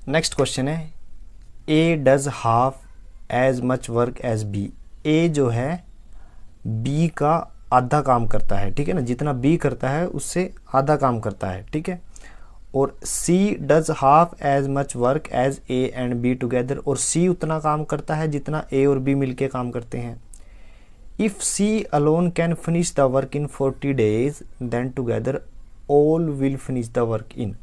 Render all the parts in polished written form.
Next question है A does half as much work as B. A जो है B का आधा काम करता है, ठीक है ना, जितना बी करता है उससे आधा काम करता है, ठीक है। और C does half as much work as A and B together, और सी उतना काम करता है जितना ए और बी मिलके काम करते हैं। If C alone can finish the work in 40 days then together all will finish the work in.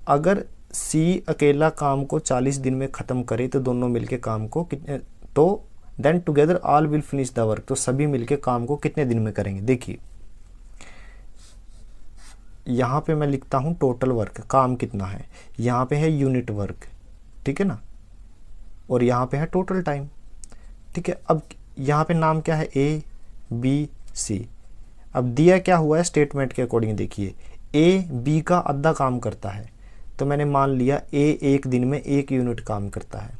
अगर सी अकेला काम को 40 दिन में ख़त्म करे तो दोनों मिलके काम को कितने, तो then together all will finish the work, तो सभी मिलके काम को कितने दिन में करेंगे। देखिए यहाँ पे मैं लिखता हूँ टोटल वर्क, काम कितना है, यहाँ पे है यूनिट वर्क, ठीक है ना, और यहाँ पे है टोटल टाइम, ठीक है। अब यहाँ पे नाम क्या है, ए बी सी। अब दिया क्या हुआ है स्टेटमेंट के अकॉर्डिंग, देखिए ए बी का आधा काम करता है, तो मैंने मान लिया ए एक दिन में 1 यूनिट काम करता है।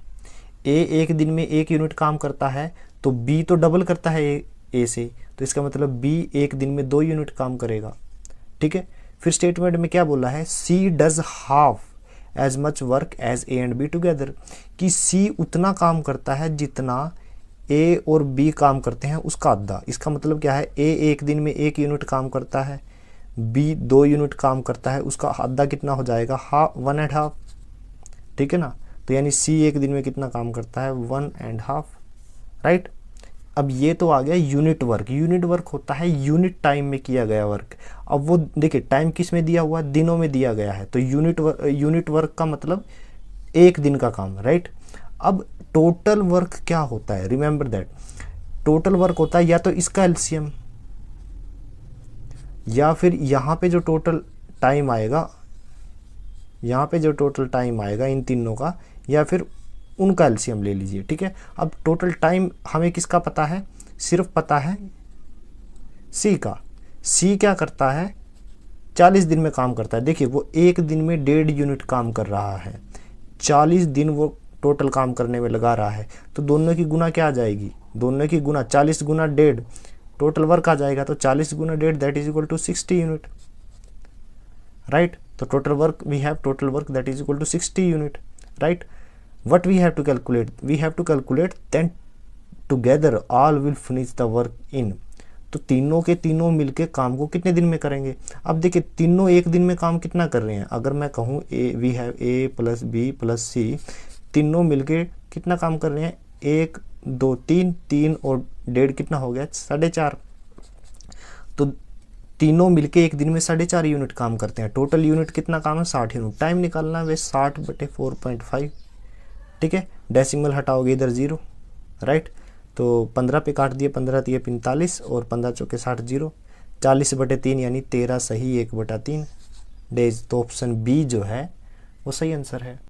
ए एक दिन में 1 यूनिट काम करता है तो बी तो डबल करता है ए से, तो इसका मतलब बी एक दिन में 2 यूनिट काम करेगा, ठीक है। फिर स्टेटमेंट में क्या बोला है, C does half as much work as A and B together, कि सी उतना काम करता है जितना ए और बी काम करते हैं उसका आधा। इसका मतलब क्या है, ए एक दिन में 1 यूनिट काम करता है, बी 2 यूनिट काम करता है, उसका आधा कितना हो जाएगा, हाफ, 1.5, ठीक है ना। तो यानी सी एक दिन में कितना काम करता है, 1.5, राइट। अब ये तो आ गया यूनिट वर्क। यूनिट वर्क होता है यूनिट टाइम में किया गया वर्क। अब वो देखिए टाइम किस में दिया हुआ, दिनों में दिया गया है, तो यूनिट वर्क का मतलब एक दिन का काम, राइट। अब टोटल वर्क क्या होता है, रिमेंबर दैट टोटल वर्क होता है या तो इसका एलसीएम, या फिर यहाँ पे जो टोटल टाइम आएगा, यहाँ पे जो टोटल टाइम आएगा इन तीनों का, या फिर उनका एलसीएम ले लीजिए, ठीक है। अब टोटल टाइम हमें किसका पता है, सिर्फ पता है सी का। सी क्या करता है, 40 दिन में काम करता है। देखिए वो एक दिन में 1.5 यूनिट काम कर रहा है, 40 दिन वो टोटल काम करने में लगा रहा है, तो दोनों की गुना क्या आ जाएगी, दोनों की गुना 40 गुना 1.5 टोटल वर्क आ जाएगा, तो 40 गुना 1.5 that is equal to 60 unit, right. तो total work we have total work that is equal to 60 unit, right. What we have to calculate, we have to calculate then together all will finish the work in. तो तीनों के तीनों मिलके काम को कितने दिन में करेंगे। अब देखिए तीनों एक दिन में काम कितना कर रहे हैं, अगर मैं कहूँ A we have A plus B plus C, तीनों मिलके कितना काम कर रहे हैं, 1 2 3, 3 और 1.5 कितना हो गया, 4.5। तो तीनों मिलके एक दिन में 4.5 यूनिट काम करते हैं। टोटल यूनिट कितना काम है, 60 यूनिट। टाइम निकालना है वे 60/4.5, ठीक है। डेसिमल हटाओगे इधर 0, राइट। तो 15 पे काट दिए, 15 दिए 45 और 15 चौके 60, 0, 40/3 यानी 13 सही 1/3 डेज। तो ऑप्शन बी जो है वो सही आंसर है।